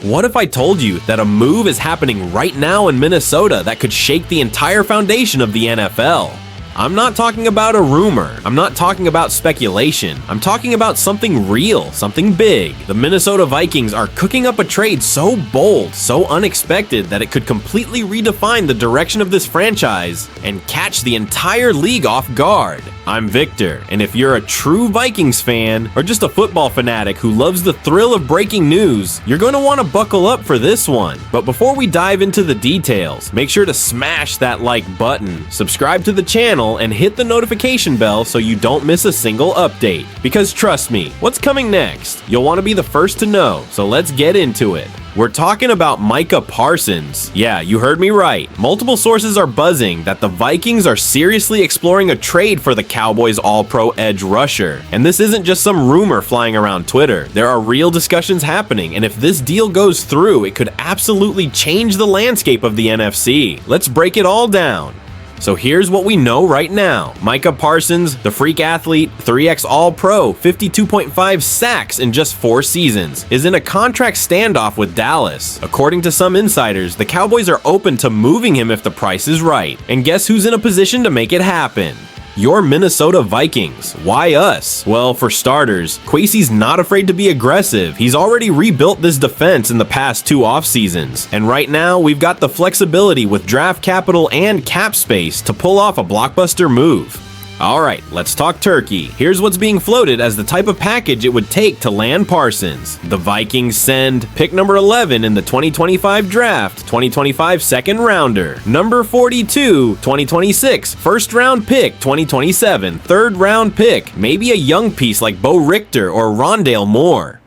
What if I told you that a move is happening right now in Minnesota that could shake the entire foundation of the NFL? I'm not talking about a rumor. I'm not talking about speculation. I'm talking about something real, something big. The Minnesota Vikings are cooking up a trade so bold, so unexpected that it could completely redefine the direction of this franchise and catch the entire league off guard. I'm Victor, and if you're a true Vikings fan or just a football fanatic who loves the thrill of breaking news, you're going to want to buckle up for this one. But before we dive into the details, make sure to smash that like button, subscribe to the channel, and hit the notification bell so you don't miss a single update. Because trust me, what's coming next? You'll want to be the first to know, so let's get into it. We're talking about Micah Parsons. Yeah, you heard me right. Multiple sources are buzzing that the Vikings are seriously exploring a trade for the Cowboys All-Pro edge rusher. And this isn't just some rumor flying around Twitter. There are real discussions happening, and if this deal goes through, it could absolutely change the landscape of the NFC. Let's break it all down. So here's what we know right now. Micah Parsons, the freak athlete, 3X All-Pro, 52.5 sacks in just 4 seasons, is in a contract standoff with Dallas. According to some insiders, the Cowboys are open to moving him if the price is right. And guess who's in a position to make it happen? Your Minnesota Vikings. Why us? Well, for starters, Kwesi's not afraid to be aggressive. He's already rebuilt this defense in the past 2 off seasons. And right now, we've got the flexibility with draft capital and cap space to pull off a blockbuster move. Alright, let's talk turkey. Here's what's being floated as the type of package it would take to land Parsons. The Vikings send pick number 11 in the 2025 draft, 2025 second rounder, number 42, 2026, first round pick, 2027, third round pick, maybe a young piece like Bo Richter or Rondale Moore.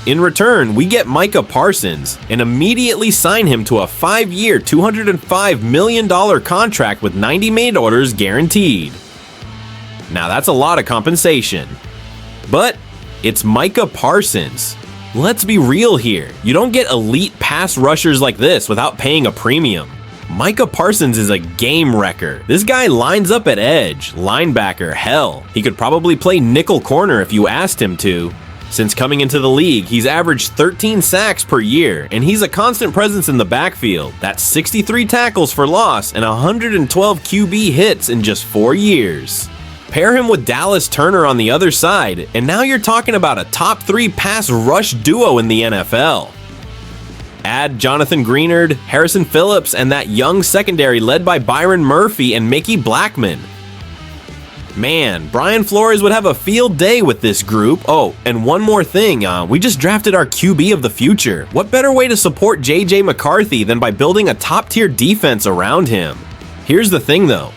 In return, we get Micah Parsons and immediately sign him to a 5-year, $205 million contract with 90 made orders guaranteed. Now that's a lot of compensation. But it's Micah Parsons. Let's be real here. You don't get elite pass rushers like this without paying a premium. Micah Parsons is a game wrecker. This guy lines up at edge, linebacker, hell. He could probably play nickel corner if you asked him to. Since coming into the league, he's averaged 13 sacks per year, and he's a constant presence in the backfield. That's 63 tackles for loss and 112 QB hits in just 4 years. Pair him with Dallas Turner on the other side, and now you're talking about a top 3 pass rush duo in the NFL. Add Jonathan Greenard, Harrison Phillips, and that young secondary led by Byron Murphy and Mickey Blackman. Man, Brian Flores would have a field day with this group. Oh, and one more thing, we just drafted our QB of the future. What better way to support JJ McCarthy than by building a top-tier defense around him? Here's the thing though.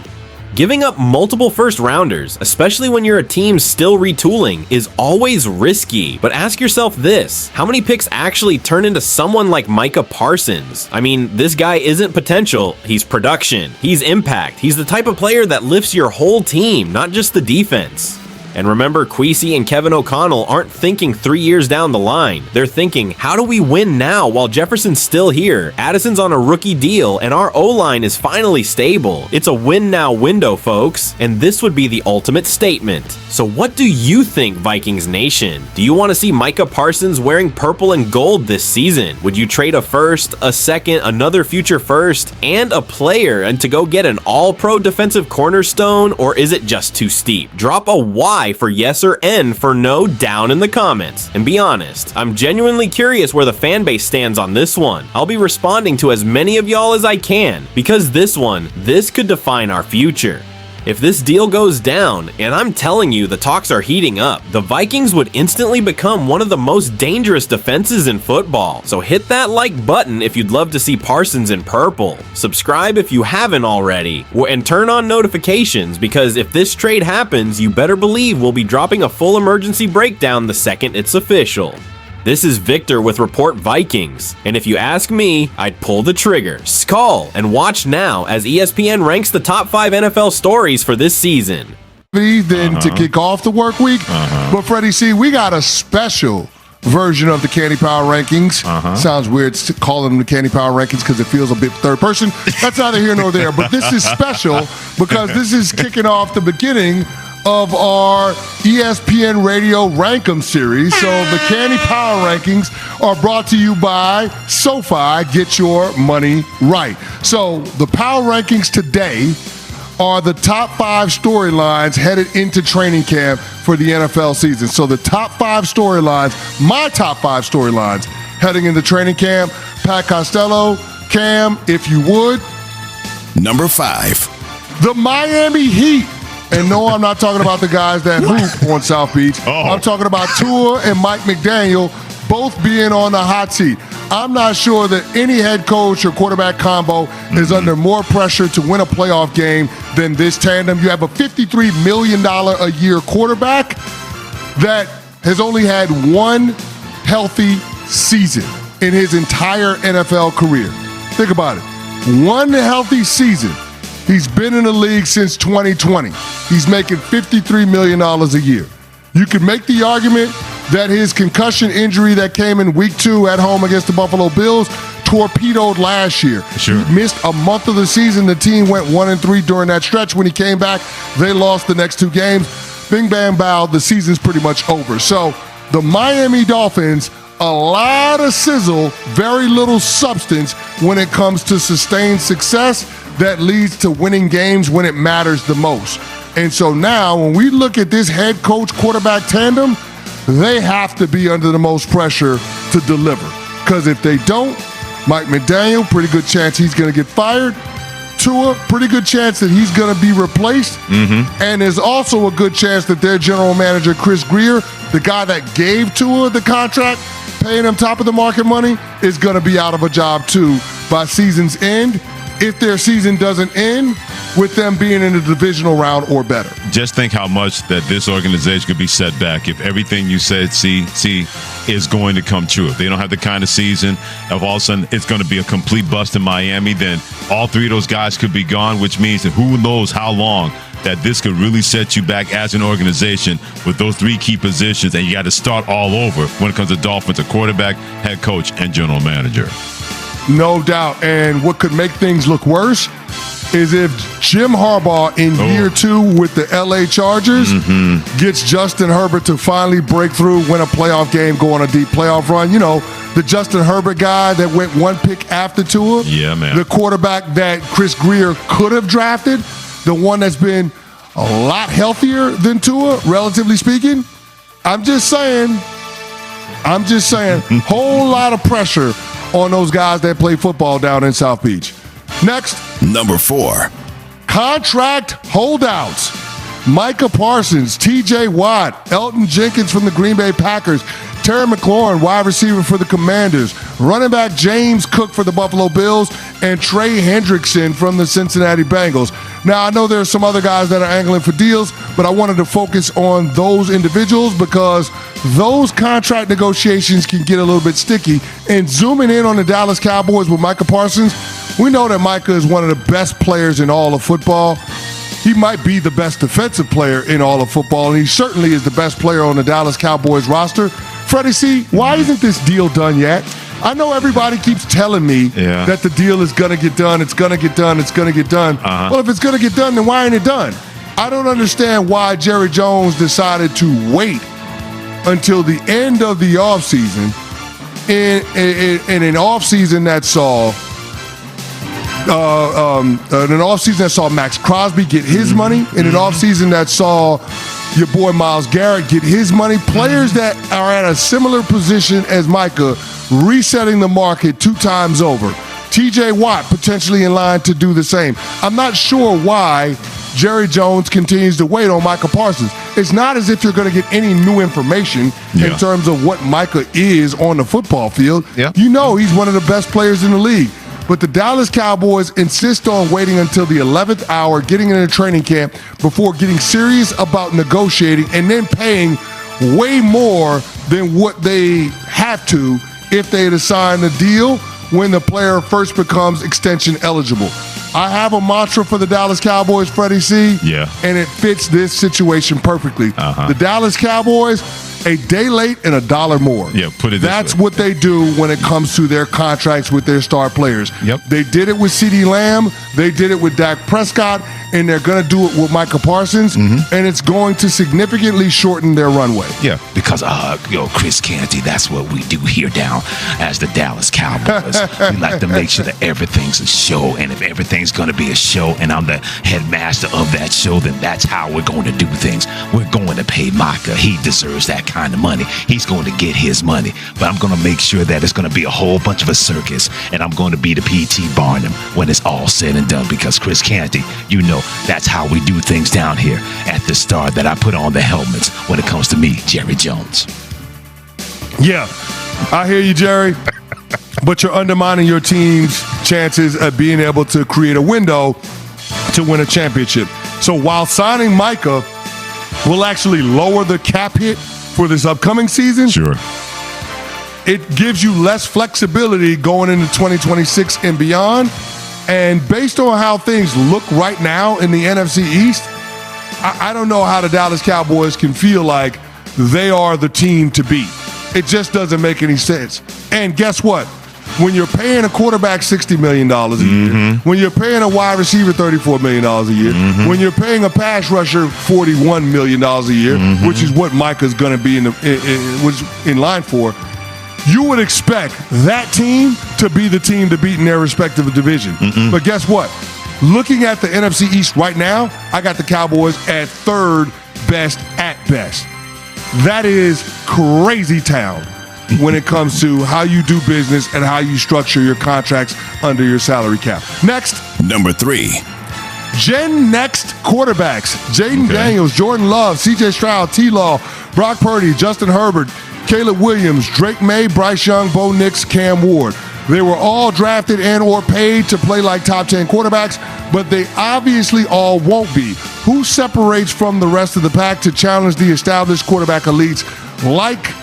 Giving up multiple first-rounders, especially when you're a team still retooling, is always risky. But ask yourself this, how many picks actually turn into someone like Micah Parsons? I mean, this guy isn't potential, he's production, he's impact, he's the type of player that lifts your whole team, not just the defense. And remember, Kwesi and Kevin O'Connell aren't thinking 3 years down the line. They're thinking, how do we win now while Jefferson's still here, Addison's on a rookie deal, and our O-line is finally stable? It's a win now window, folks, and this would be the ultimate statement. So what do you think, Vikings Nation? Do you want to see Micah Parsons wearing purple and gold this season? Would you trade a first, a second, another future first, and a player and to go get an all-pro defensive cornerstone, or is it just too steep? Drop a Y for yes or N for no down in the comments. And be honest, I'm genuinely curious where the fan base stands on this one. I'll be responding to as many of y'all as I can, because this could define our future. If this deal goes down, and I'm telling you the talks are heating up, the Vikings would instantly become one of the most dangerous defenses in football. So hit that like button if you'd love to see Parsons in purple. Subscribe if you haven't already, and turn on notifications, because if this trade happens, you better believe we'll be dropping a full emergency breakdown the second it's official. This is Victor with Report Vikings, and if you ask me, I'd pull the trigger, skull, and watch now as ESPN ranks the top 5 NFL stories for this season. Then to kick off the work week, but Freddie C, we got a special version of the Candy Power Rankings. Sounds weird to call them the Candy Power Rankings because it feels a bit third person. That's neither here nor there, but this is special because this is kicking off the beginning of our ESPN Radio Rankem series. So the Candy Power Rankings are brought to you by SoFi. Get your money right. So the Power Rankings today are the top 5 storylines headed into training camp for the NFL season. So the top 5 storylines, my top 5 storylines heading into training camp. Pat Costello, Cam, if you would. Number 5. The Miami Heat. And no, I'm not talking about the guys that hoop on South Beach. I'm talking about Tua and Mike McDaniel both being on the hot seat. I'm not sure that any head coach or quarterback combo is under more pressure to win a playoff game than this tandem. You have a $53 million a year quarterback that has only had one healthy season in his entire NFL career. Think about it. One healthy season. He's been in the league since 2020. He's making $53 million a year. You could make the argument that his concussion injury that came in week 2 at home against the Buffalo Bills torpedoed last year. Sure. He missed a month of the season. The team went 1-3 during that stretch. When he came back, they lost the next 2 games. Bing, bang, bow, the season's pretty much over. So the Miami Dolphins, a lot of sizzle, very little substance when it comes to sustained success that leads to winning games when it matters the most. And so now when we look at this head coach quarterback tandem, they have to be under the most pressure to deliver. Because if they don't, Mike McDaniel, pretty good chance he's going to get fired. Tua, pretty good chance that he's going to be replaced. And there's also a good chance that their general manager, Chris Grier, the guy that gave Tua the contract, paying him top of the market money, is going to be out of a job too by season's end, if their season doesn't end with them being in the divisional round or better. Just think how much that this organization could be set back if everything you said, see, is going to come true. If they don't have the kind of season, if all of a sudden it's going to be a complete bust in Miami, then all 3 of those guys could be gone, which means that who knows how long that this could really set you back as an organization with those 3 key positions, and you got to start all over when it comes to Dolphins, a quarterback, head coach, and general manager. No doubt. And what could make things look worse is if Jim Harbaugh in year 2 with the LA Chargers gets Justin Herbert to finally break through, win a playoff game, go on a deep playoff run. You know, the Justin Herbert guy that went 1 pick after Tua. Yeah, man. The quarterback that Chris Grier could have drafted, the one that's been a lot healthier than Tua, relatively speaking. I'm just saying, whole lot of pressure on those guys that play football down in South Beach. Next. Number 4. Contract holdouts. Micah Parsons, TJ Watt, Elton Jenkins from the Green Bay Packers, Terry McLaurin, wide receiver for the Commanders, running back James Cook for the Buffalo Bills, and Trey Hendrickson from the Cincinnati Bengals. Now, I know there are some other guys that are angling for deals, but I wanted to focus on those individuals because those contract negotiations can get a little bit sticky. And zooming in on the Dallas Cowboys with Micah Parsons, we know that Micah is one of the best players in all of football. He might be the best defensive player in all of football, and he certainly is the best player on the Dallas Cowboys roster. Freddie C., why isn't this deal done yet? I know everybody keeps telling me that the deal is going to get done, it's going to get done, it's going to get done. Well, if it's going to get done, then why ain't it done? I don't understand why Jerry Jones decided to wait until the end of the offseason in an offseason that saw Max Crosby get his money, in an offseason that saw your boy Myles Garrett get his money, players that are at a similar position as Micah resetting the market 2 times over. TJ Watt potentially in line to do the same. I'm not sure why Jerry Jones continues to wait on Micah Parsons. It's not as if you're going to get any new information in terms of what Micah is on the football field. You know he's one of the best players in the league. But the Dallas Cowboys insist on waiting until the 11th hour, getting into training camp before getting serious about negotiating and then paying way more than what they have to if they had signed the deal when the player first becomes extension eligible. I have a mantra for the Dallas Cowboys, Freddie C. Yeah. And it fits this situation perfectly. The Dallas Cowboys, A day late and $1 more. Yeah, put it this That's way. what they do when it comes to their contracts with their star players. Yep. They did it with CeeDee Lamb. They did it with Dak Prescott. And they're going to do it with Micah Parsons. And it's going to significantly shorten their runway. Yeah. Because, Chris Canty, that's what we do here down as the Dallas Cowboys. We like to make sure that everything's a show. And if everything's going to be a show and I'm the headmaster of that show, then that's how we're going to do things. We're going to pay Micah. He deserves that kind of money. He's going to get his money. But I'm going to make sure that it's going to be a whole bunch of a circus. And I'm going to be the P.T. Barnum when it's all said and done. Because Chris Canty, you know, that's how we do things down here at the Star, that I put on the helmets when it comes to me, Jerry Jones. Yeah, I hear you, Jerry. But you're undermining your team's chances of being able to create a window to win a championship. So while signing Micah will actually lower the cap hit for this upcoming season, Sure. it gives you less flexibility going into 2026 and beyond. And based on how things look right now in the NFC East, I don't know how the Dallas Cowboys can feel like they are the team to beat. It just doesn't make any sense. And guess what? When you're paying a quarterback $60 million a year, when you're paying a wide receiver $34 million a year, when you're paying a pass rusher $41 million a year, which is what Micah's going to be in line for, you would expect that team to be the team to beat in their respective division. But guess what? Looking at the NFC East right now, I got the Cowboys at third best at best. That is crazy town when it comes to how you do business and how you structure your contracts under your salary cap. Next. Number 3. Gen Next quarterbacks. Jaden Daniels, Jordan Love, CJ Stroud, T-Law, Brock Purdy, Justin Herbert, Caleb Williams, Drake May, Bryce Young, Bo Nix, Cam Ward. They were all drafted and or paid to play like top 10 quarterbacks, but they obviously all won't be. Who separates from the rest of the pack to challenge the established quarterback elites like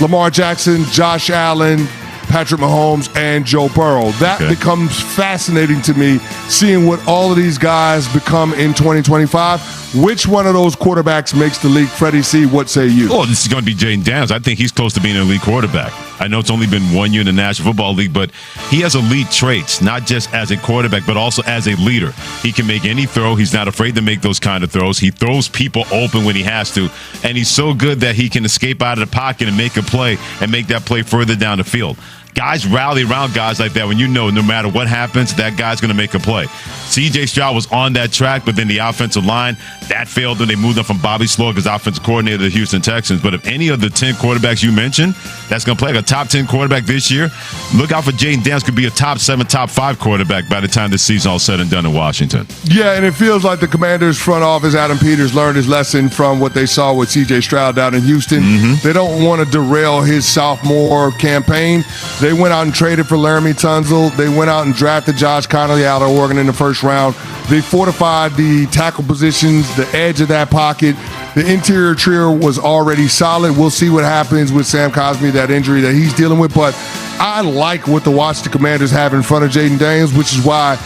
Lamar Jackson, Josh Allen, Patrick Mahomes, and Joe Burrow? That becomes fascinating to me, seeing what all of these guys become in 2025. Which one of those quarterbacks makes the league? Freddie C., what say you? Oh, this is going to be Jaden Daniels. I think he's close to being an elite quarterback. I know it's only been 1 year in the National Football League, but he has elite traits, not just as a quarterback, but also as a leader. He can make any throw. He's not afraid to make those kind of throws. He throws people open when he has to, and he's so good that he can escape out of the pocket and make a play and make that play further down the field. Guys rally around guys like that when you know no matter what happens, that guy's going to make a play. C.J. Stroud was on that track, but then the offensive line, that failed when they moved up from Bobby Slowick as offensive coordinator of the Houston Texans. But if any of the 10 quarterbacks you mentioned that's going to play like a top 10 quarterback this year, look out for Jaden Daniels. Could be a top 7, top 5 quarterback by the time this season all said and done in Washington. Yeah, and it feels like the Commanders' front office, Adam Peters, learned his lesson from what they saw with C.J. Stroud down in Houston. They don't want to derail his sophomore campaign. They went out and traded for Laramie Tunsil. They went out and drafted Josh Connolly out of Oregon in the first round. They fortified the tackle positions, the edge of that pocket. The interior trio was already solid. We'll see what happens with Sam Cosmi, that injury that he's dealing with. But I like what the Washington Commanders have in front of Jaden Daniels, which is why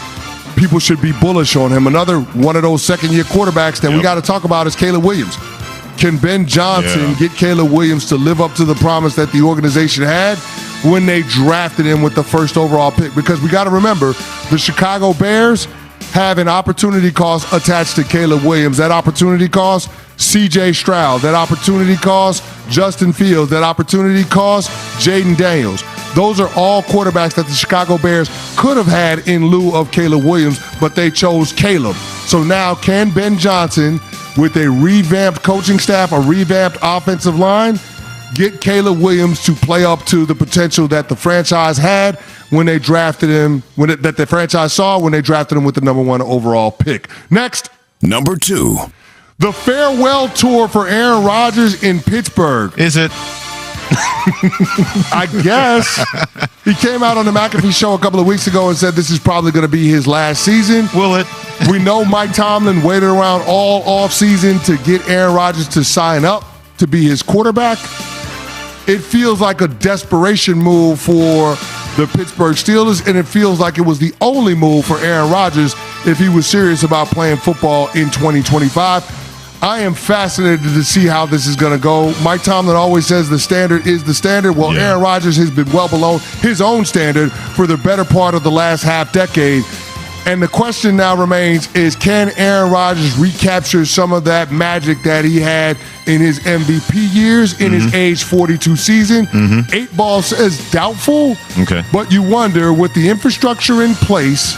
people should be bullish on him. Another one of those second-year quarterbacks that we got to talk about is Caleb Williams. Can Ben Johnson get Caleb Williams to live up to the promise that the organization had when they drafted him with the first overall pick? Because we got to remember, the Chicago Bears have an opportunity cost attached to Caleb Williams. That opportunity cost C.J. Stroud. That opportunity cost Justin Fields. That opportunity cost Jaden Daniels. Those are all quarterbacks that the Chicago Bears could have had in lieu of Caleb Williams, but they chose Caleb. So now can Ben Johnson, with a revamped coaching staff, a revamped offensive line, get Caleb Williams to play up to the potential that the franchise had when they drafted him, that the franchise saw when they drafted him with the number 1 overall pick? Next. Number 2. The farewell tour for Aaron Rodgers in Pittsburgh. Is it? I guess. He came out on the McAfee show a couple of weeks ago and said this is probably going to be his last season. Will it? We know Mike Tomlin waited around all offseason to get Aaron Rodgers to sign up to be his quarterback. It feels like a desperation move for the Pittsburgh Steelers, and it feels like it was the only move for Aaron Rodgers if he was serious about playing football in 2025. I am fascinated to see how this is going to go. Mike Tomlin always says the standard is the standard. Well, Aaron Rodgers has been well below his own standard for the better part of the last half decade. And the question now remains is, can Aaron Rodgers recapture some of that magic that he had in his MVP years, in his age 42 season? 8 Ball says doubtful, but you wonder, with the infrastructure in place,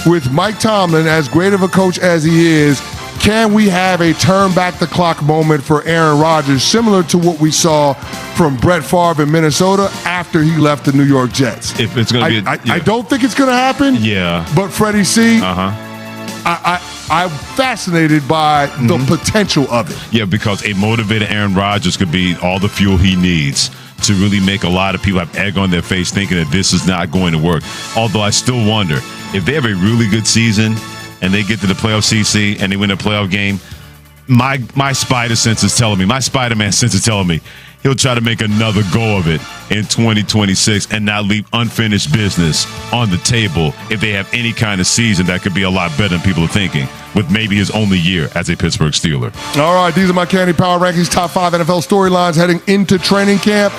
with Mike Tomlin, as great of a coach as he is, can we have a turn back the clock moment for Aaron Rodgers, similar to what we saw from Brett Favre in Minnesota after he left the New York Jets? If it's going to be, I don't think it's going to happen. Yeah, but Freddie C, I'm fascinated by the potential of it. Yeah, because a motivated Aaron Rodgers could be all the fuel he needs to really make a lot of people have egg on their face thinking that this is not going to work. Although I still wonder, if they have a really good season and they get to the playoff CC and they win a playoff game, my spider sense is telling me, my Spider-Man sense is telling me, he'll try to make another go of it in 2026 and not leave unfinished business on the table if they have any kind of season that could be a lot better than people are thinking, with maybe his only year as a Pittsburgh Steeler. All right, these are my Candy Power Rankings, top 5 NFL storylines heading into training camp.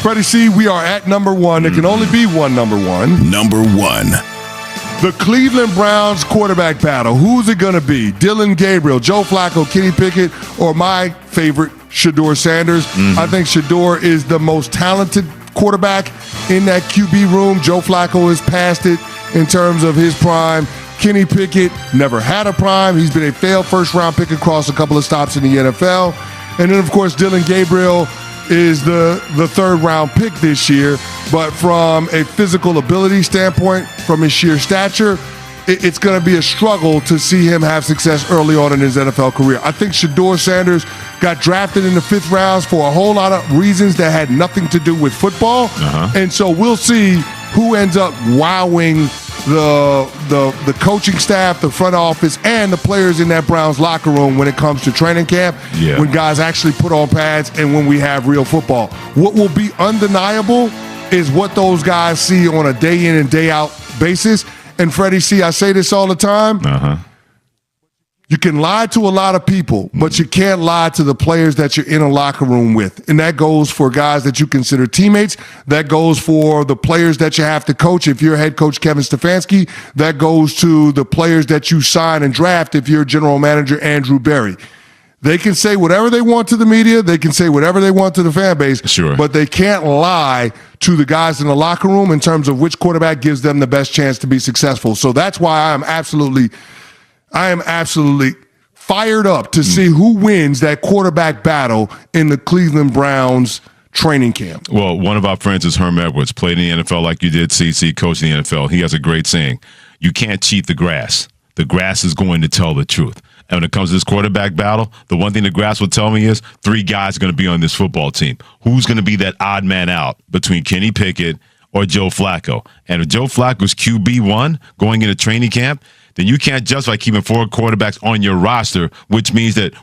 Freddie C, we are at number 1. There can only be one number 1. Number 1. The Cleveland Browns quarterback battle. Who's it going to be? Dylan Gabriel, Joe Flacco, Kenny Pickett, or my favorite, Shedeur Sanders? I think Shedeur is the most talented quarterback in that QB room. Joe Flacco has passed it in terms of his prime. Kenny Pickett never had a prime. He's been a failed first-round pick across a couple of stops in the NFL. And then, of course, Dylan Gabriel is the third-round pick this year. But from a physical ability standpoint, from his sheer stature, it's going to be a struggle to see him have success early on in his NFL career. I think Shedeur Sanders got drafted in the 5th round for a whole lot of reasons that had nothing to do with football. And so we'll see who ends up wowing the coaching staff, the front office, and the players in that Browns locker room when it comes to training camp, when guys actually put on pads and when we have real football. What will be undeniable is what those guys see on a day in and day out basis. And Freddie C, I say this all the time. You can lie to a lot of people, but you can't lie to the players that you're in a locker room with. And that goes for guys that you consider teammates. That goes for the players that you have to coach if you're head coach Kevin Stefanski. That goes to the players that you sign and draft if you're general manager Andrew Berry. They can say whatever they want to the media. They can say whatever they want to the fan base. But they can't lie to the guys in the locker room in terms of which quarterback gives them the best chance to be successful. So that's why I am absolutely fired up to see who wins that quarterback battle in the Cleveland Browns training camp. Well, one of our friends is Herm Edwards, played in the NFL like you did, CC, coached in the NFL. He has a great saying: you can't cheat the grass. The grass is going to tell the truth. And when it comes to this quarterback battle, the one thing the grass will tell me is 3 guys are going to be on this football team. Who's going to be that odd man out between Kenny Pickett or Joe Flacco? And if Joe Flacco's QB1 going into training camp, then you can't justify keeping 4 quarterbacks on your roster, which means that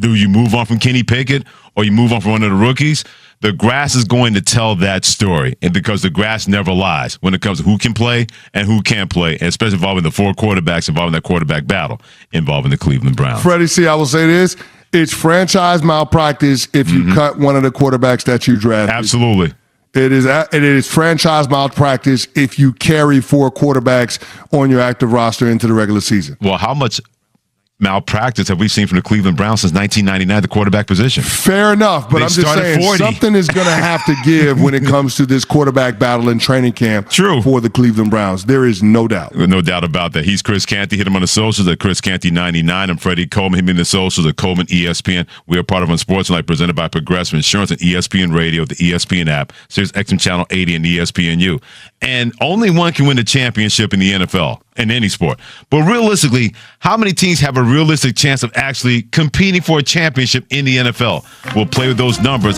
do you move on from Kenny Pickett or you move on from one of the rookies? The grass is going to tell that story, and because the grass never lies when it comes to who can play and who can't play, and especially involving the 4 quarterbacks involving that quarterback battle involving the Cleveland Browns. Freddie C, I will say this. It's franchise malpractice if you cut one of the quarterbacks that you drafted. Absolutely. It is franchise malpractice if you carry 4 quarterbacks on your active roster into the regular season. Well, how much malpractice have we seen from the Cleveland Browns since 1999, the quarterback position? Fair enough, but I'm just saying 40. Something is going to have to give when it comes to this quarterback battle in training camp for the Cleveland Browns. There is no doubt. No doubt about that. He's Chris Canty. Hit him on the socials at Chris Canty 99. I'm Freddie Coleman. Hit me in the socials at Coleman ESPN. We are part of Unsportsmanlike, presented by Progressive Insurance and ESPN Radio, the ESPN app, Sirius XM Channel 80 and ESPNU. And only one can win the championship in the NFL, in any sport. But realistically, how many teams have a realistic chance of actually competing for a championship in the NFL? We'll play with those numbers